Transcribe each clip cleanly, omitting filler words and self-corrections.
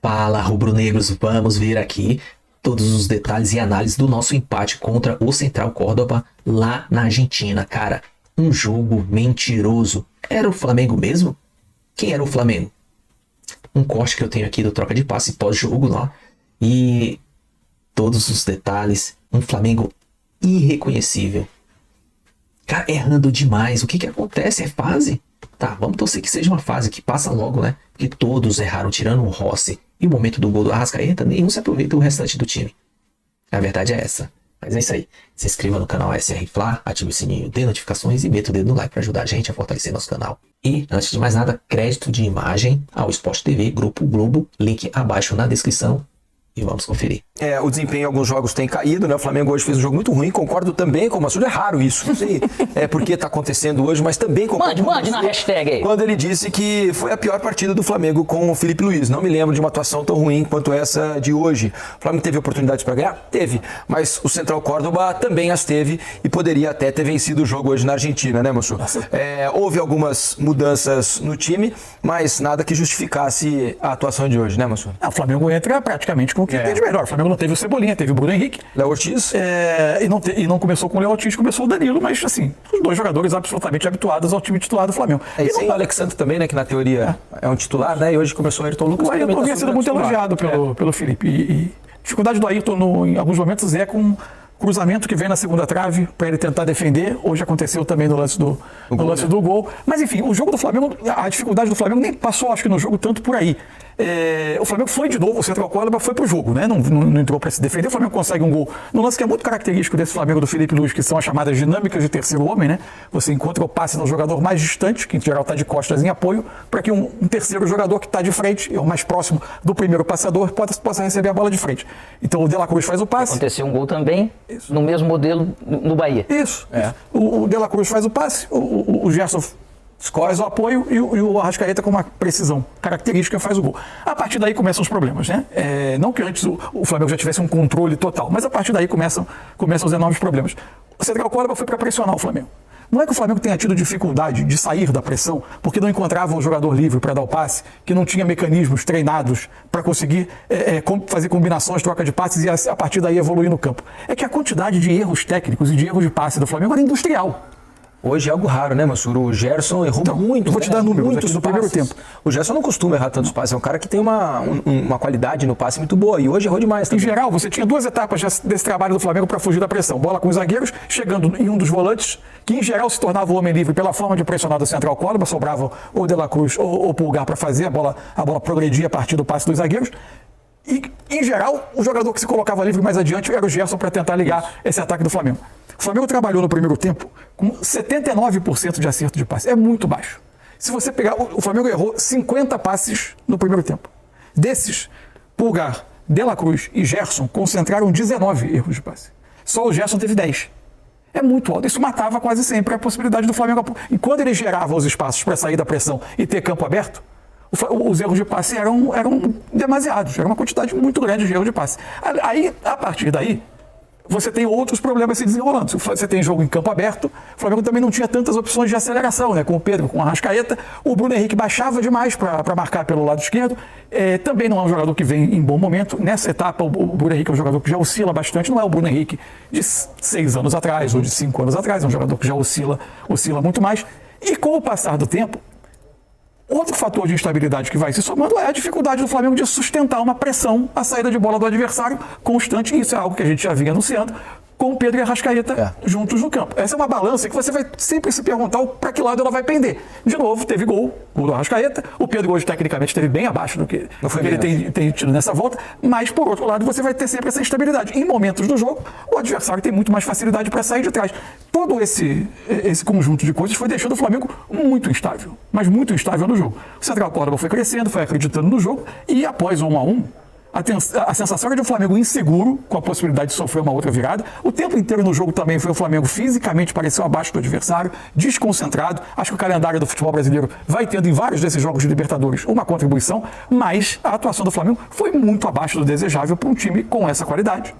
Fala, rubro-negros, vamos ver aqui todos os detalhes e análises do nosso empate contra o Central Córdoba lá na Argentina. Cara, um jogo mentiroso. Era o Flamengo mesmo? Quem era o Flamengo? Um corte que eu tenho aqui do troca de passe pós-jogo lá. E todos os detalhes. Um Flamengo irreconhecível. Cara, errando demais. O que acontece? É fase? Tá, vamos torcer que seja uma fase que passa logo, né? Porque todos erraram, tirando o Rossi. E o momento do gol do Arrascaeta, nenhum se aproveita o restante do time. A verdade é essa. Mas é isso aí. Se inscreva no canal SR Fla, ative o sininho, dê notificações e meta o dedo no like para ajudar a gente a fortalecer nosso canal. E, antes de mais nada, crédito de imagem ao Sport TV, Grupo Globo, link abaixo na descrição. E vamos conferir. O desempenho em alguns jogos tem caído, né? O Flamengo hoje fez um jogo muito ruim, concordo também com o Massudo, é raro isso. Não sei porque está acontecendo hoje, mas também concordo. Mande na hashtag aí. Quando ele disse que foi a pior partida do Flamengo com o Felipe Luiz. Não me lembro de uma atuação tão ruim quanto essa de hoje. O Flamengo teve oportunidades para ganhar? Teve. Mas o Central Córdoba também as teve e poderia até ter vencido o jogo hoje na Argentina, né, Massudo? Houve algumas mudanças no time, mas nada que justificasse a atuação de hoje, né, Massudo? O Flamengo entra praticamente com o que tem de melhor. O Flamengo não teve o Cebolinha, teve o Bruno Henrique. Léo Ortiz. E não começou com o Léo Ortiz, começou o Danilo, mas assim, os dois jogadores absolutamente habituados ao time titular do Flamengo. E sem o Alexandre também, né, que na teoria é um titular, né, e hoje começou o Ayrton Lucas. O Ayrton havia sido muito elogiado pelo Felipe. E dificuldade do Ayrton, em alguns momentos, é com cruzamento que vem na segunda trave para ele tentar defender. Hoje aconteceu também no lance do gol. Mas enfim, o jogo do Flamengo, a dificuldade do Flamengo nem passou, acho que no jogo, tanto por aí. O Flamengo foi de novo, o Central Córdoba foi pro jogo, né? Não entrou para se defender. O Flamengo consegue um gol no lance que é muito característico desse Flamengo do Felipe Luiz, que são as chamadas dinâmicas de terceiro homem, né? Você encontra o passe no jogador mais distante, que em geral está de costas em apoio, para que um terceiro jogador que está de frente, é o mais próximo do primeiro passador, possa receber a bola de frente. Então o De La Cruz faz o passe. Aconteceu um gol também, no mesmo modelo no Bahia. Isso. O De La Cruz faz o passe, o Gerson faz o apoio e o Arrascaeta, com uma precisão característica, faz o gol. A partir daí começam os problemas, né? Não que antes o Flamengo já tivesse um controle total, mas a partir daí começam os enormes problemas. O Central Córdoba foi para pressionar o Flamengo. Não é que o Flamengo tenha tido dificuldade de sair da pressão porque não encontrava um jogador livre para dar o passe, que não tinha mecanismos treinados para conseguir fazer combinações, troca de passes e a partir daí evoluir no campo. É que a quantidade de erros técnicos e de erros de passe do Flamengo era industrial. Hoje é algo raro, né, Massuro? O Gerson errou muito. Eu vou te dar números aqui do primeiro tempo. O Gerson não costuma errar tantos passes. É um cara que tem uma qualidade no passe muito boa. E hoje errou demais também. Em geral, você tinha duas etapas desse trabalho do Flamengo para fugir da pressão. Bola com os zagueiros, chegando em um dos volantes, que em geral se tornava o homem livre pela forma de pressionar do Central Córdoba. Sobrava ou De La Cruz ou Pulgar para fazer. A bola progredia a partir do passe dos zagueiros. E, em geral, o jogador que se colocava livre mais adiante era o Gerson para tentar ligar esse ataque do Flamengo. O Flamengo trabalhou no primeiro tempo com 79% de acerto de passe. É muito baixo. Se você pegar, o Flamengo errou 50 passes no primeiro tempo. Desses, Pulgar, De La Cruz e Gerson concentraram 19 erros de passe. Só o Gerson teve 10. É muito alto. Isso matava quase sempre a possibilidade do Flamengo. E quando ele gerava os espaços para sair da pressão e ter campo aberto, os erros de passe eram demasiados. Era uma quantidade muito grande de erros de passe. Aí, a partir daí, você tem outros problemas se desenrolando. Você tem jogo em campo aberto. O Flamengo também não tinha tantas opções de aceleração, né? Com o Pedro, com a Arrascaeta. O Bruno Henrique baixava demais para marcar pelo lado esquerdo. Também não é um jogador que vem em bom momento. Nessa etapa, o Bruno Henrique é um jogador que já oscila bastante. Não é o Bruno Henrique de 6 anos atrás ou de 5 anos atrás. É um jogador que já oscila muito mais. E com o passar do tempo, outro fator de instabilidade que vai se somando é a dificuldade do Flamengo de sustentar uma pressão à saída de bola do adversário constante. E isso é algo que a gente já vinha anunciando com o Pedro e a Arrascaeta juntos no campo. Essa é uma balança que você vai sempre se perguntar para que lado ela vai pender. De novo, teve gol do Arrascaeta. O Pedro hoje, tecnicamente, esteve bem abaixo do que ele tem tido nessa volta. Mas, por outro lado, você vai ter sempre essa instabilidade. Em momentos do jogo, o adversário tem muito mais facilidade para sair de trás. Todo esse conjunto de coisas foi deixando o Flamengo muito instável. Mas muito instável no jogo. O Central Córdoba foi crescendo, foi acreditando no jogo. E após 1-1, A sensação era de um Flamengo inseguro, com a possibilidade de sofrer uma outra virada. O tempo inteiro no jogo também foi o Flamengo fisicamente pareceu abaixo do adversário, desconcentrado. Acho que o calendário do futebol brasileiro vai tendo em vários desses jogos de Libertadores uma contribuição, mas a atuação do Flamengo foi muito abaixo do desejável para um time com essa qualidade,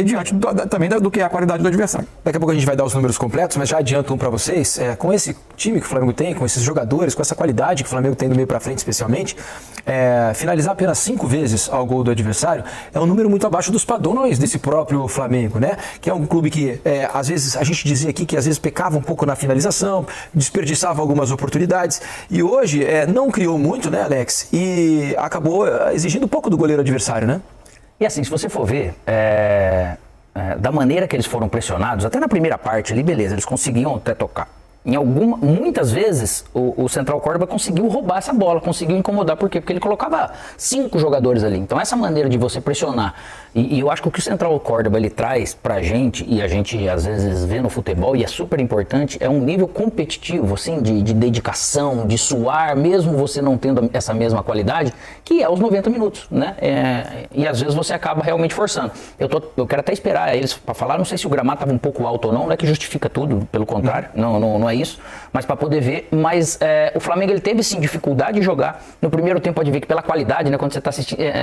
diante também do que é a qualidade do adversário. Daqui a pouco a gente vai dar os números completos, mas já adianto um para vocês. Com esse time que o Flamengo tem, com esses jogadores, com essa qualidade que o Flamengo tem do meio para frente especialmente, finalizar apenas 5 vezes ao gol do adversário é um número muito abaixo dos padrões desse próprio Flamengo, né? Que é um clube que, às vezes, a gente dizia aqui que às vezes pecava um pouco na finalização, desperdiçava algumas oportunidades e hoje não criou muito, né, Alex? E acabou exigindo um pouco do goleiro adversário, né? E assim, se você for ver, da maneira que eles foram pressionados, até na primeira parte ali, beleza, eles conseguiam até tocar. Muitas vezes o Central Córdoba conseguiu roubar essa bola, conseguiu incomodar. Por quê? Porque ele colocava 5 jogadores ali. Então essa maneira de você pressionar, e eu acho que o Central Córdoba ele traz pra gente, e a gente às vezes vê no futebol, e é super importante, é um nível competitivo, assim, de dedicação, de suar, mesmo você não tendo essa mesma qualidade, que é os 90 minutos, né? E às vezes você acaba realmente forçando. Eu quero até esperar eles pra falar, não sei se o gramado estava um pouco alto ou não é que justifica tudo, pelo contrário, não é isso, mas para poder ver, mas o Flamengo ele teve sim dificuldade de jogar, no primeiro tempo pode ver que pela qualidade, né, quando você está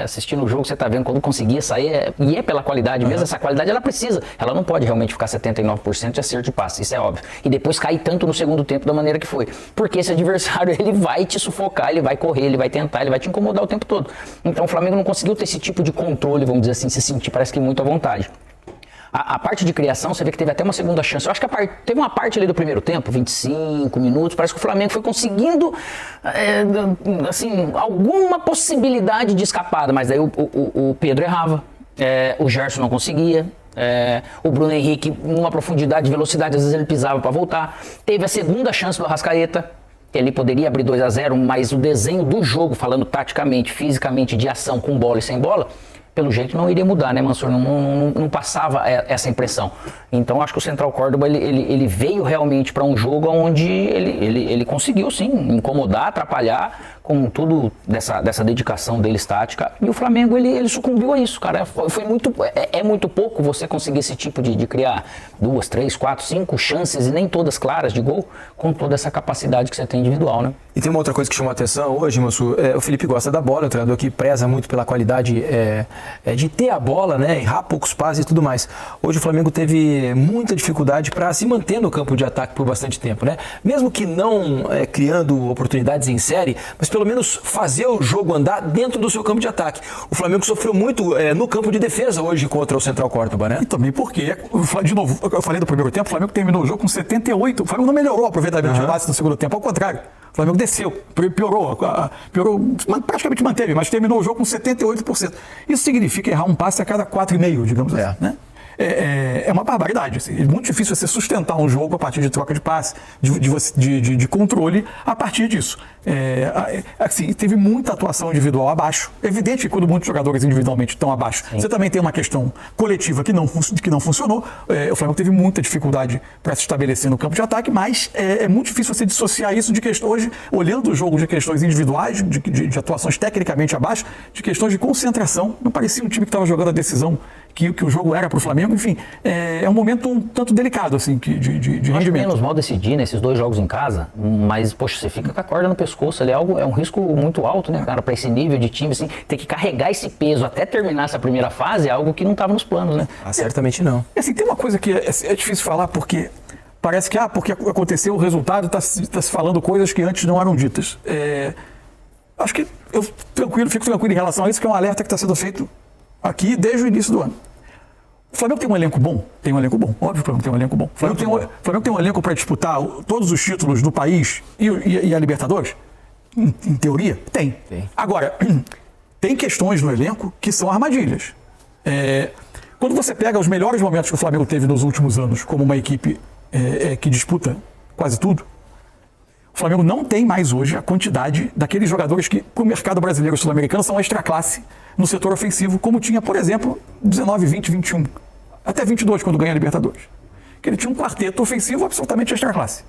assistindo o jogo, você está vendo quando conseguia sair, e é pela qualidade mesmo, essa qualidade ela não pode realmente ficar 79% de acerto de passe, isso é óbvio, e depois cair tanto no segundo tempo da maneira que foi, porque esse adversário ele vai te sufocar, ele vai correr, ele vai tentar, ele vai te incomodar o tempo todo, então o Flamengo não conseguiu ter esse tipo de controle, vamos dizer assim, se sentir parece que muito à vontade. A parte de criação, você vê que teve até uma segunda chance. Eu acho que teve uma parte ali do primeiro tempo, 25 minutos, parece que o Flamengo foi conseguindo, assim, alguma possibilidade de escapada, mas daí o Pedro errava, o Gerson não conseguia, o Bruno Henrique, numa profundidade de velocidade, às vezes ele pisava para voltar. Teve a segunda chance do Arrascaeta, ele poderia abrir 2-0, mas o desenho do jogo, falando taticamente, fisicamente, de ação com bola e sem bola, pelo jeito não iria mudar, né, Mansur? Não passava essa impressão. Então acho que o Central Córdoba ele veio realmente para um jogo onde ele conseguiu sim incomodar, atrapalhar com tudo dessa dedicação dele tática. E o Flamengo ele sucumbiu a isso, cara. Foi muito pouco você conseguir esse tipo de criar 2, 3, 4, 5 chances e nem todas claras de gol com toda essa capacidade que você tem individual, né? E tem uma outra coisa que chamou a atenção hoje, Mansur, o Felipe gosta da bola, o treinador que preza muito pela qualidade de ter a bola, né, errar poucos passes e tudo mais. Hoje o Flamengo teve muita dificuldade para se manter no campo de ataque por bastante tempo, né? Mesmo que não criando oportunidades em série, mas pelo menos fazer o jogo andar dentro do seu campo de ataque. O Flamengo sofreu muito no campo de defesa hoje contra o Central Córdoba, né? E também porque, de novo, eu falei do primeiro tempo, o Flamengo terminou o jogo com 78%. O Flamengo não melhorou o aproveitamento de passe no segundo tempo, ao contrário. O Flamengo desceu, piorou, praticamente manteve, mas terminou o jogo com 78%. Isso significa errar um passe a cada 4,5, digamos assim, né? É uma barbaridade. Assim. É muito difícil você sustentar um jogo a partir de troca de passe, de controle a partir disso. Assim, teve muita atuação individual abaixo. É evidente que quando muitos jogadores individualmente estão abaixo, sim, você também tem uma questão coletiva que não funcionou. O Flamengo teve muita dificuldade para se estabelecer no campo de ataque, mas é muito difícil você dissociar isso de questões, hoje, olhando o jogo de questões individuais, de atuações tecnicamente abaixo, de questões de concentração. Não parecia um time que estava jogando a decisão que o jogo era para o Flamengo, enfim, é um momento um tanto delicado, assim, de rendimento. Acho menos mal decidir nesses 2 jogos em casa, mas, poxa, você fica com a corda no pescoço, ali é um risco muito alto, né, cara, para esse nível de time, assim, ter que carregar esse peso até terminar essa primeira fase é algo que não estava nos planos, né? Certamente não. Assim, tem uma coisa que é difícil falar, porque parece que, porque aconteceu o resultado, está se falando coisas que antes não eram ditas. Acho que eu fico tranquilo em relação a isso, que é um alerta que está sendo feito aqui desde o início do ano. O Flamengo tem um elenco bom? Tem um elenco bom. Óbvio que o Flamengo tem um elenco bom. O Flamengo tem um elenco para disputar todos os títulos do país e a Libertadores? Em teoria, tem. Agora, tem questões no elenco que são armadilhas. Quando você pega os melhores momentos que o Flamengo teve nos últimos anos como uma equipe que disputa quase tudo, o Flamengo não tem mais hoje a quantidade daqueles jogadores que, para o mercado brasileiro sul-americano, são extra classe no setor ofensivo, como tinha, por exemplo, 19, 20, 21, até 22, quando ganha a Libertadores. Que ele tinha um quarteto ofensivo absolutamente extra classe.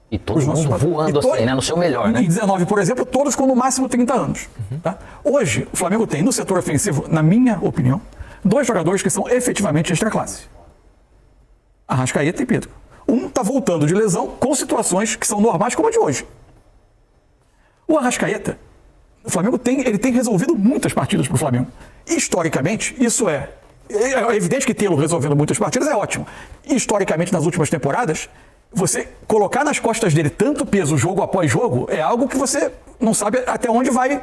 E todo Os nossos mundo jogadores. voando E to- assim, né? No seu melhor, né? Em 19, por exemplo, todos com no máximo 30 anos. Tá? Hoje, o Flamengo tem no setor ofensivo, na minha opinião, 2 jogadores que são efetivamente extra-classe. Arrascaeta e Pedro. Um está voltando de lesão com situações que são normais como a de hoje. O Arrascaeta, o Flamengo ele tem resolvido muitas partidas para o Flamengo. Historicamente, isso é evidente que tê-lo resolvendo muitas partidas é ótimo. Historicamente, nas últimas temporadas, você colocar nas costas dele tanto peso jogo após jogo é algo que você não sabe até onde vai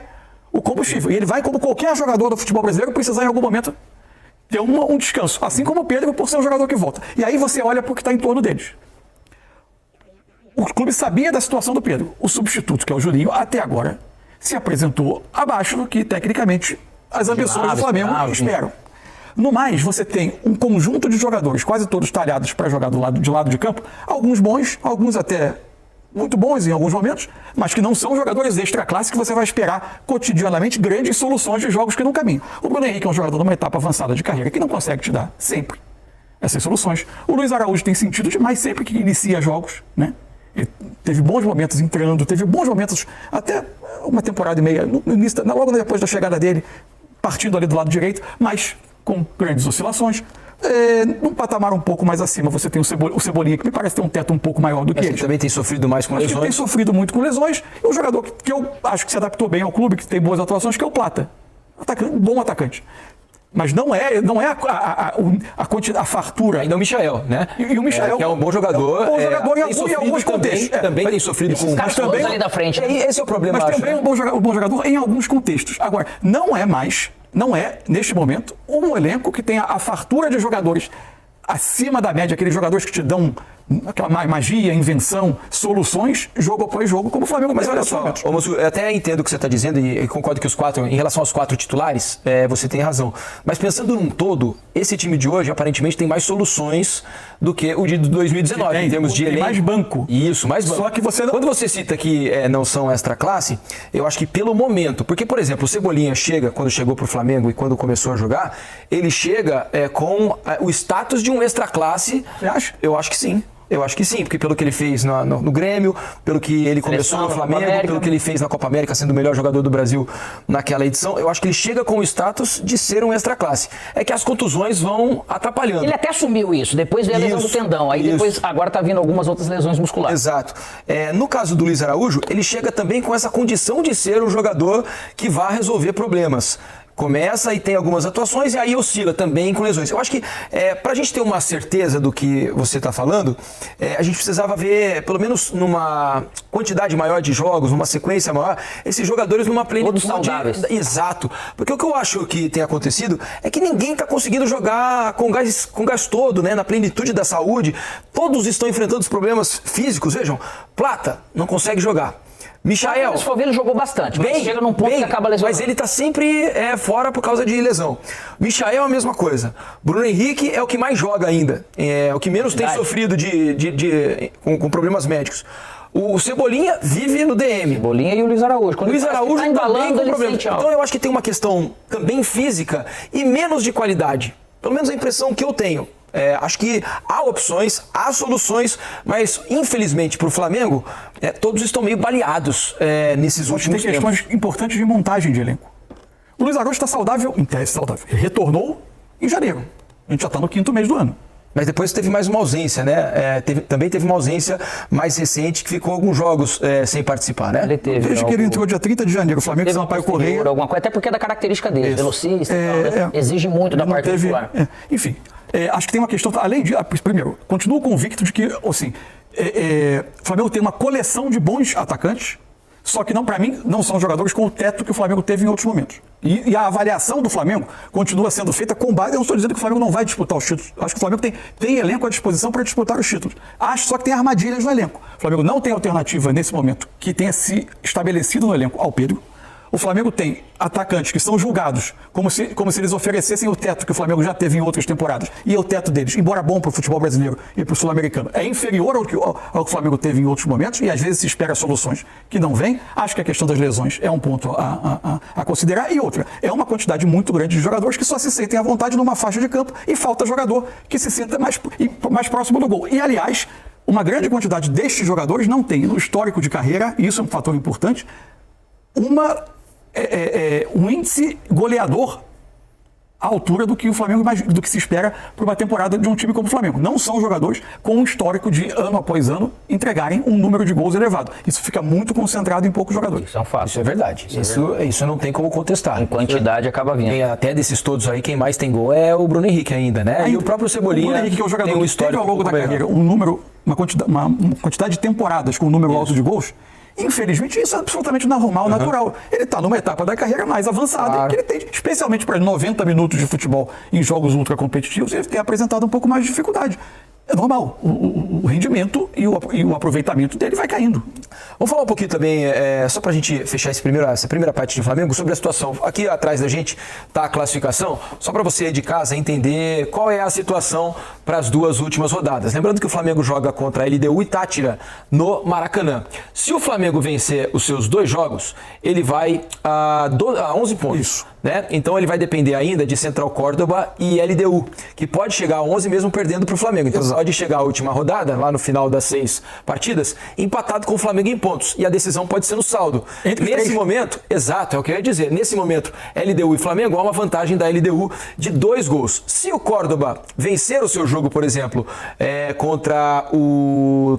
o combustível. E ele vai, como qualquer jogador do futebol brasileiro, precisar em algum momento ter um descanso. Assim como o Pedro, por ser um jogador que volta. E aí você olha para o que está em torno deles. O clube sabia da situação do Pedro. O substituto, que é o Juninho, até agora se apresentou abaixo do que, tecnicamente, as ambições do Flamengo esperam. No mais, você tem um conjunto de jogadores, quase todos talhados para jogar do lado de campo, alguns bons, alguns até muito bons em alguns momentos, mas que não são jogadores extra-classe que você vai esperar cotidianamente grandes soluções de jogos que não caminham. O Bruno Henrique é um jogador numa etapa avançada de carreira que não consegue te dar sempre essas soluções. O Luiz Araújo tem sentido demais sempre que inicia jogos, né? Ele teve bons momentos entrando, teve bons momentos até uma temporada e meia, no início, logo depois da chegada dele, partindo ali do lado direito, mas com grandes oscilações. Num patamar um pouco mais acima, você tem o Cebolinha, que me parece ter um teto um pouco maior do que ele. Também tem sofrido mais com Acho que ele tem lesões. sofrido muito com lesões. E um jogador que eu acho que se adaptou bem ao clube, que tem boas atuações, que é o Plata. Um bom atacante. Mas não é a fartura. Ainda o Michael, né? E o Michael, que é um bom jogador. Um bom jogador tem em sofrido alguns contextos. Também tem sofrido com... Caras todos ali da frente. Esse é o problema, Mas acho, também é né? um bom jogador em alguns contextos. Agora, não é, neste momento, um elenco que tenha a fartura de jogadores acima da média, aqueles jogadores que te dão aquela magia, invenção, soluções, jogo após jogo, como o Flamengo. Mas olha só, ô, moço, eu até entendo o que você está dizendo e concordo que em relação aos 4 titulares, você tem razão. Mas pensando num todo, esse time de hoje aparentemente tem mais soluções do que o de 2019, em termos de tem elenco. mais banco. Isso, mais banco. Só que você não... Quando você cita que não são extra classe, eu acho que pelo momento, porque, por exemplo, o Cebolinha chega, quando chegou pro Flamengo e quando começou a jogar, ele chega com o status de um extra classe. Você acha? Eu acho que sim. Eu acho que sim, porque pelo que ele fez no Grêmio, pelo que ele começou no Flamengo, pelo que ele fez na Copa América, sendo o melhor jogador do Brasil naquela edição, eu acho que ele chega com o status de ser um extra-classe. É que as contusões vão atrapalhando. Ele até assumiu isso, depois veio a lesão do tendão, aí depois, agora tá vindo algumas outras lesões musculares. Exato. No caso do Luiz Araújo, ele chega também com essa condição de ser um jogador que vai resolver problemas. Começa e tem algumas atuações e aí oscila também com lesões. Eu acho que para a gente ter uma certeza do que você está falando, a gente precisava ver, pelo menos numa quantidade maior de jogos, numa sequência maior, esses jogadores numa plenitude. Todos saudáveis. Exato. Porque o que eu acho que tem acontecido é que ninguém está conseguindo jogar com gás todo, né, na plenitude da saúde. Todos estão enfrentando os problemas físicos. Vejam, Plata não consegue jogar. Michael, Se for ver, ele jogou bastante, mas chega num ponto que acaba lesionando. mas ele tá sempre fora por causa de lesão. Michael é a mesma coisa. Bruno Henrique é o que mais joga ainda. É o que menos tem sofrido com problemas médicos. O Cebolinha vive no DM. Cebolinha e o Luiz Araújo. Quando Luiz Araújo tá também embalando, com ele problema. sente algo. Então eu acho que tem uma questão também física e menos de qualidade. Pelo menos a impressão que eu tenho. Acho que há opções, há soluções, mas infelizmente para o Flamengo, todos estão meio baleados nesses últimos Tem tempos. questões importantes de montagem de elenco. O Luiz Araújo está saudável, em tese saudável. Ele retornou em janeiro. A gente já está no 5º mês do ano. Mas depois teve mais uma ausência, né? Também teve uma ausência mais recente que ficou alguns jogos sem participar, né? Ele teve Desde que ele entrou dia 30 de janeiro, o Flamengo e Sampaio Correia. alguma coisa, até porque é da característica dele, velocista, e tal, né? Exige muito da Ele não parte teve, muscular. enfim, acho que tem uma questão, além de, primeiro, continuo convicto de que, assim, o Flamengo tem uma coleção de bons atacantes, só que não, para mim, não são jogadores com o teto que o Flamengo teve em outros momentos. E a avaliação do Flamengo continua sendo feita com base. Eu não estou dizendo que o Flamengo não vai disputar os títulos. Acho que o Flamengo tem elenco à disposição para disputar os títulos. Acho só que tem armadilhas no elenco. O Flamengo não tem alternativa nesse momento que tenha se estabelecido no elenco ao Pedro. O Flamengo tem atacantes que são julgados como se eles oferecessem o teto que o Flamengo já teve em outras temporadas. E o teto deles, embora bom para o futebol brasileiro e para o sul-americano, é inferior ao que o Flamengo teve em outros momentos e às vezes se espera soluções que não vêm. Acho que a questão das lesões é um ponto a considerar. E outra, é uma quantidade muito grande de jogadores que só se sentem à vontade numa faixa de campo e falta jogador que se sinta mais próximo do gol. E aliás, uma grande quantidade destes jogadores não tem no histórico de carreira, e isso é um fator importante, um índice goleador à altura do que o Flamengo do que se espera para uma temporada de um time como o Flamengo. Não são jogadores com um histórico de ano após ano entregarem um número de gols elevado. Isso fica muito concentrado em poucos jogadores. Isso é um fato. Isso é verdade. Isso não tem como contestar. Em quantidade acaba vindo. Até desses todos aí, quem mais tem gol é o Bruno Henrique ainda, né? E o próprio Cebolinha. O Bruno Henrique, que é o jogador tem um que histórico teve ao longo da carreira uma quantidade de temporadas com um número alto de gols. Infelizmente, isso é absolutamente normal, natural. Ele está numa etapa da carreira mais avançada, que ele tem, especialmente para 90 minutos de futebol em jogos ultra competitivos, ele tem apresentado um pouco mais de dificuldade. É normal, o rendimento e o aproveitamento dele vai caindo. Vamos falar um pouquinho também, só para a gente fechar essa primeira parte de Flamengo, sobre a situação. Aqui atrás da gente está a classificação, só para você de casa entender qual é a situação para as duas últimas rodadas. Lembrando que o Flamengo joga contra a LDU e Tátira no Maracanã. Se o Flamengo vencer os seus 2 jogos, ele vai a 11 pontos. Isso. Né? Então ele vai depender ainda de Central Córdoba e LDU, que pode chegar a 11 mesmo perdendo para o Flamengo. Então pode chegar a última rodada, lá no final das 6 partidas, empatado com o Flamengo em pontos. E a decisão pode ser no saldo. Nesse momento, exato, é o que eu ia dizer. Nesse momento, LDU e Flamengo, há uma vantagem da LDU de 2 gols. Se o Córdoba vencer o seu jogo, por exemplo, contra o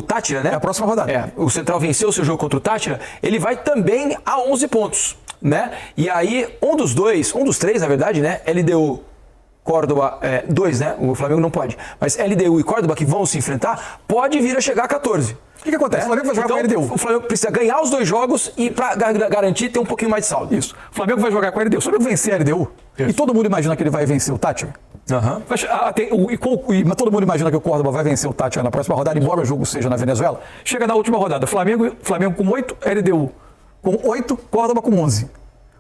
Tátira, né? É a próxima rodada. O Central venceu o seu jogo contra o Tátira, ele vai também a 11 pontos. Né? E aí, um dos 3, na verdade, né? LDU, Córdoba, 2, né? O Flamengo não pode. Mas LDU e Córdoba, que vão se enfrentar, pode vir a chegar a 14. O que acontece? O Flamengo vai jogar com a LDU. O Flamengo precisa ganhar os 2 jogos e para garantir ter um pouquinho mais de saldo. Isso. O Flamengo vai jogar com a LDU. Se o Flamengo vencer a LDU, e todo mundo imagina que ele vai vencer o Tátira, mas todo mundo imagina que o Córdoba vai vencer o Tátira na próxima rodada, embora o jogo seja na Venezuela, chega na última rodada. Flamengo com 8, LDU com 8, Córdoba com 11. O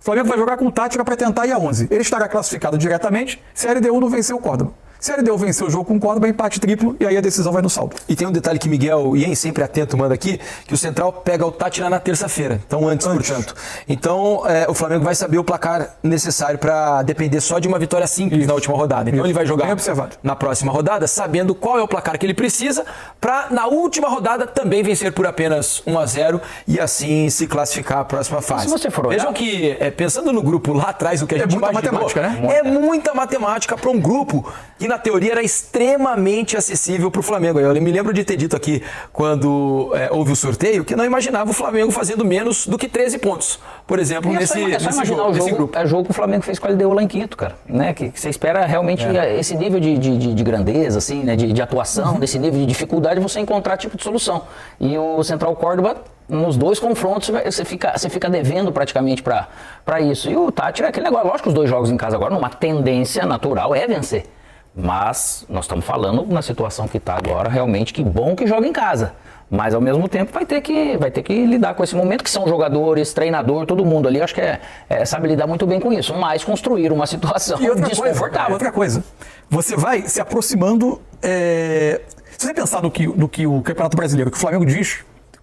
Flamengo vai jogar com o Tátira para tentar ir a 11. Ele estará classificado diretamente se a LDU não vencer o Córdoba. Se a LDU vencer o jogo com o Córdoba, empate triplo e aí a decisão vai no saldo. E tem um detalhe que Miguel Ien, sempre atento, manda aqui, que o Central pega o Tátira na terça-feira, então antes, portanto. Então o Flamengo vai saber o placar necessário para depender só de uma vitória simples na última rodada. Então ele vai jogar na próxima rodada sabendo qual é o placar que ele precisa para na última rodada também vencer por apenas 1-0 e assim se classificar à próxima fase. Se você for olhar... Vejam que, pensando no grupo lá atrás, o que a gente imaginou, matemática, né? É muita matemática para um grupo que na teoria era extremamente acessível para o Flamengo. Eu me lembro de ter dito aqui, quando houve o sorteio, que não imaginava o Flamengo fazendo menos do que 13 pontos, por exemplo, nesse grupo. É o jogo que o Flamengo fez com a LDU lá em Quito, cara. Né? Que você espera realmente esse nível de grandeza, assim, né? de atuação, desse nível de dificuldade, você encontrar tipo de solução. E o Central Córdoba, nos 2 confrontos, você fica devendo praticamente para isso. E o Tátira é aquele negócio. Lógico que os 2 jogos em casa agora, uma tendência natural é vencer. Mas nós estamos falando na situação que está agora, realmente que bom que joga em casa. Mas ao mesmo tempo vai ter que lidar com esse momento, que são jogadores, treinador, todo mundo ali, acho que sabe lidar muito bem com isso. Mas construir uma situação desconfortável. Outra coisa, você vai se aproximando. Se você pensar no que o Campeonato Brasileiro, que o Flamengo diz,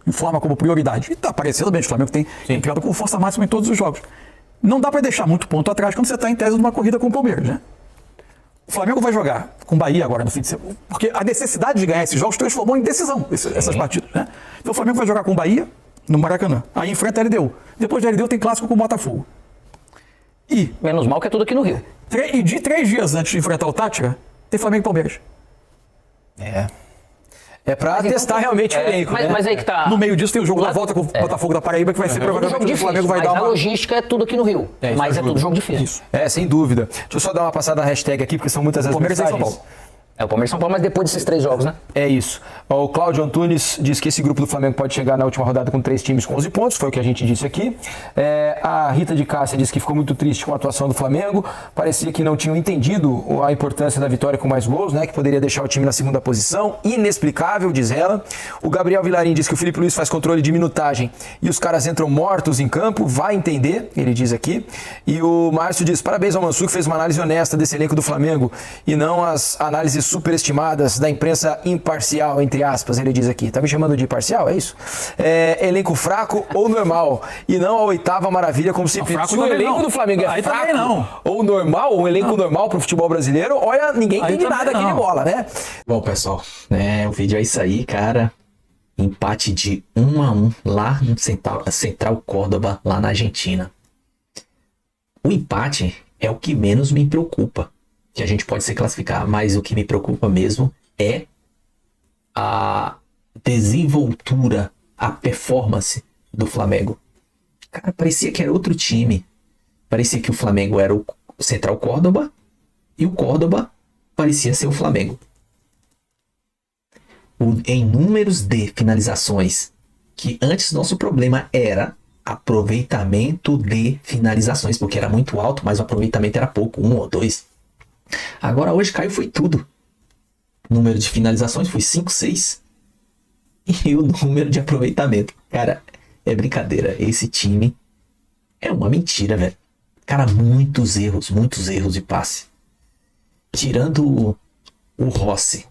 informa como prioridade, e está parecendo bem, o Flamengo tem entrado com força máxima em todos os jogos. Não dá para deixar muito ponto atrás quando você está em tese de uma corrida com o Palmeiras, né? O Flamengo vai jogar com o Bahia agora no fim de semana, porque a necessidade de ganhar esses jogos transformou em decisão essas partidas, né? Então o Flamengo vai jogar com o Bahia no Maracanã, aí enfrenta a LDU. Depois da LDU tem clássico com o Botafogo. E menos mal que é tudo aqui no Rio. E de 3 dias antes de enfrentar o Tátira, tem Flamengo e Palmeiras. É pra testar realmente o elenco, né? Mas aí que tá... No meio disso tem o jogo da volta com o Botafogo da Paraíba, que vai ser provavelmente o Flamengo vai dar uma... a logística é tudo aqui no Rio. Mas é tudo jogo difícil. Isso. Sem dúvida. Deixa eu só dar uma passada na hashtag aqui, porque são muitas as Palmeiras mensagens. e São Paulo. O Palmeiras e São Paulo, mas depois desses 3 jogos, né? É isso. O Cláudio Antunes diz que esse grupo do Flamengo pode chegar na última rodada com 3 times com 11 pontos, foi o que a gente disse aqui. A Rita de Cássia diz que ficou muito triste com a atuação do Flamengo, parecia que não tinham entendido a importância da vitória com mais gols, né, que poderia deixar o time na segunda posição, inexplicável, diz ela. O Gabriel Vilarim diz que o Filipe Luís faz controle de minutagem e os caras entram mortos em campo, vai entender, ele diz aqui. E o Márcio diz, parabéns ao Mansur, que fez uma análise honesta desse elenco do Flamengo e não as análises superestimadas da imprensa imparcial, entre aspas, ele diz aqui. Tá me chamando de imparcial, é isso? Elenco fraco ou normal? E não a oitava maravilha, como sempre. Fraco Se o também elenco não. do Flamengo é Aí também fraco não. ou normal, um elenco normal pro futebol brasileiro, olha, ninguém Aí entende também nada aqui não. de bola, né? Bom, pessoal, o vídeo é isso aí, cara. Empate de 1-1 lá no Central Córdoba, lá na Argentina. O empate é o que menos me preocupa, que a gente pode se classificar, mas o que me preocupa mesmo é a desenvoltura, a performance do Flamengo. Cara, parecia que era outro time. Parecia que o Flamengo era o Central Córdoba e o Córdoba parecia ser o Flamengo. Em números de finalizações, que antes nosso problema era aproveitamento de finalizações, porque era muito alto, mas o aproveitamento era pouco, 1 ou 2. Agora hoje caiu foi tudo. O número de finalizações foi 5, 6. E o número de aproveitamento. Cara, é brincadeira. Esse time é uma mentira, velho. Cara, muitos erros de passe. Tirando o Rossi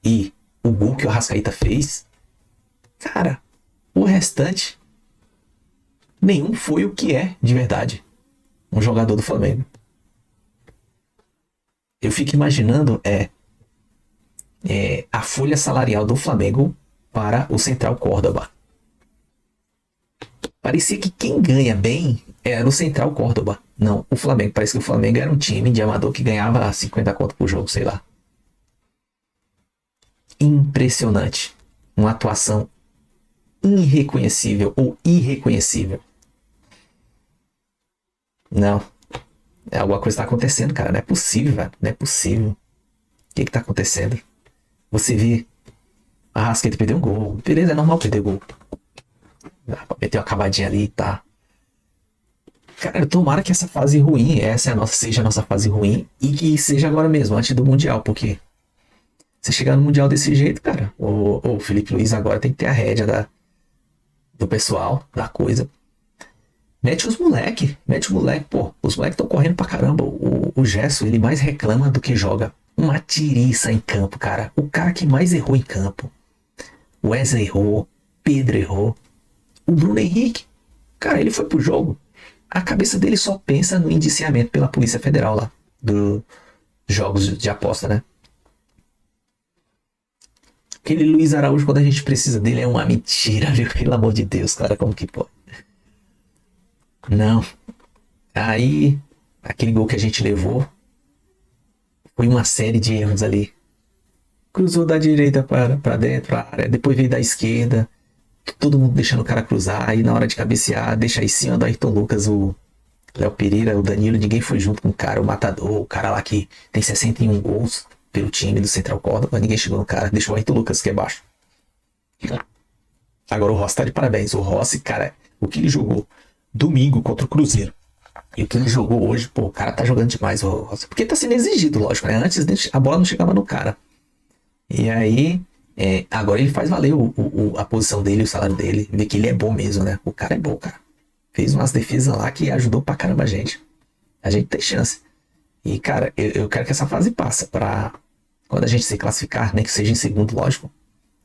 e o gol que o Arrascaeta fez, cara, o restante, nenhum foi o que é, de verdade, um jogador do Flamengo. Eu fico imaginando a folha salarial do Flamengo para o Central Córdoba. Parecia que quem ganha bem era o Central Córdoba, não o Flamengo. Parece que o Flamengo era um time de amador que ganhava 50 conto por jogo, sei lá. Impressionante. Uma atuação irreconhecível ou irreconhecível. Não. Alguma coisa está acontecendo, cara. Não é possível, velho. Não é possível. O que está acontecendo? Você vê a Arrascaeta perder um gol. Beleza, é normal perder gol. Dá pra meter uma acabadinha ali e tá. Cara, tomara que essa fase ruim, seja a nossa fase ruim e que seja agora mesmo, antes do Mundial, porque você chegar no Mundial desse jeito, cara, o Felipe Luiz agora tem que ter a rédea do pessoal, da coisa. Mete os moleque, pô, os moleques estão correndo pra caramba. O Gerson, ele mais reclama do que joga. Uma tiriça em campo, cara. O cara que mais errou em campo. O Wesley errou, Pedro errou. O Bruno Henrique, cara, ele foi pro jogo. A cabeça dele só pensa no indiciamento pela Polícia Federal lá, dos jogos de aposta, né? Aquele Luiz Araújo, quando a gente precisa dele, é uma mentira, viu? Pelo amor de Deus, cara, como que pode? Não. Aí, aquele gol que a gente levou foi uma série de erros ali. Cruzou da direita para dentro, pra área, depois veio da esquerda. Todo mundo deixando o cara cruzar. Aí na hora de cabecear, deixa aí em cima do Ayrton Lucas, o Léo Pereira, o Danilo. Ninguém foi junto com o cara, o matador, o cara lá que tem 61 gols pelo time do Central Córdoba. Ninguém chegou no cara, deixou o Ayrton Lucas que é baixo. Agora o Rossi tá de parabéns. O Rossi, cara, o que ele jogou domingo contra o Cruzeiro e o que ele jogou hoje, pô, o cara tá jogando demais, o Rossi. Porque tá sendo exigido, lógico, né? Antes a bola não chegava no cara. E aí, agora ele faz valer a posição dele, o salário dele. Vê que ele é bom mesmo, né? O cara é bom, cara. Fez umas defesas lá que ajudou pra caramba a gente. A gente tem chance. E, cara, eu quero que essa fase passe pra quando a gente se classificar, nem que seja em segundo, lógico.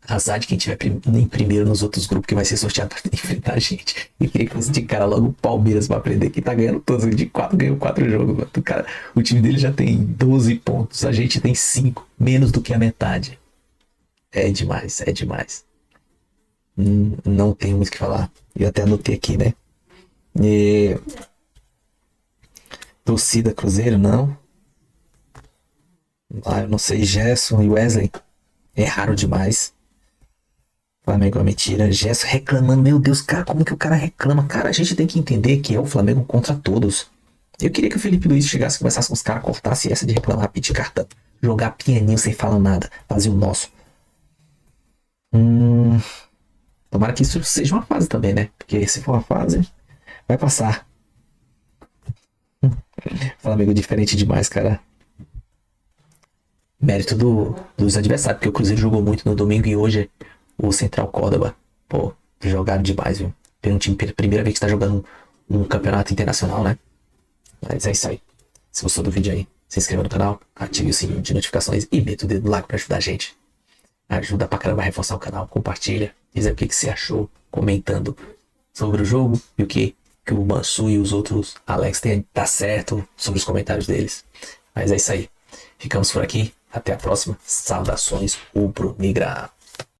Azar de quem tiver em primeiro nos outros grupos que vai ser sorteado pra enfrentar a gente. E queria que fosse de cara logo o Palmeiras pra aprender que tá ganhando todos. De 4 ganhou 4 jogos. Cara, o time dele já tem 12 pontos. A gente tem 5. Menos do que a metade. É demais, é demais. Não tenho muito o que falar. Eu até anotei aqui, né? Torcida Cruzeiro, não. Eu não sei. Gerson e Wesley erraram demais. Flamengo é mentira. Gerson reclamando. Meu Deus, cara, como que o cara reclama? Cara, a gente tem que entender que é o Flamengo contra todos. Eu queria que o Felipe Luiz chegasse, conversasse com os caras, cortasse essa de reclamar, pedir cartão. Jogar pianinho sem falar nada. Fazer o nosso. Tomara que isso seja uma fase também, né? Porque se for uma fase, vai passar. Flamengo diferente demais, cara. Mérito dos adversários, porque o Cruzeiro jogou muito no domingo e hoje o Central Córdoba, pô, jogaram demais, viu? Tem um time pela primeira vez que tá jogando um campeonato internacional, né? Mas é isso aí. Se gostou do vídeo aí, se inscreva no canal, ative o sininho de notificações e meta o dedo no like pra ajudar a gente. Ajuda pra caramba a reforçar o canal, compartilha, diz aí o que você achou, comentando sobre o jogo e o que o Mansu e os outros Alex têm tá certo sobre os comentários deles. Mas é isso aí. Ficamos por aqui. Até a próxima. Saudações rubro-negra.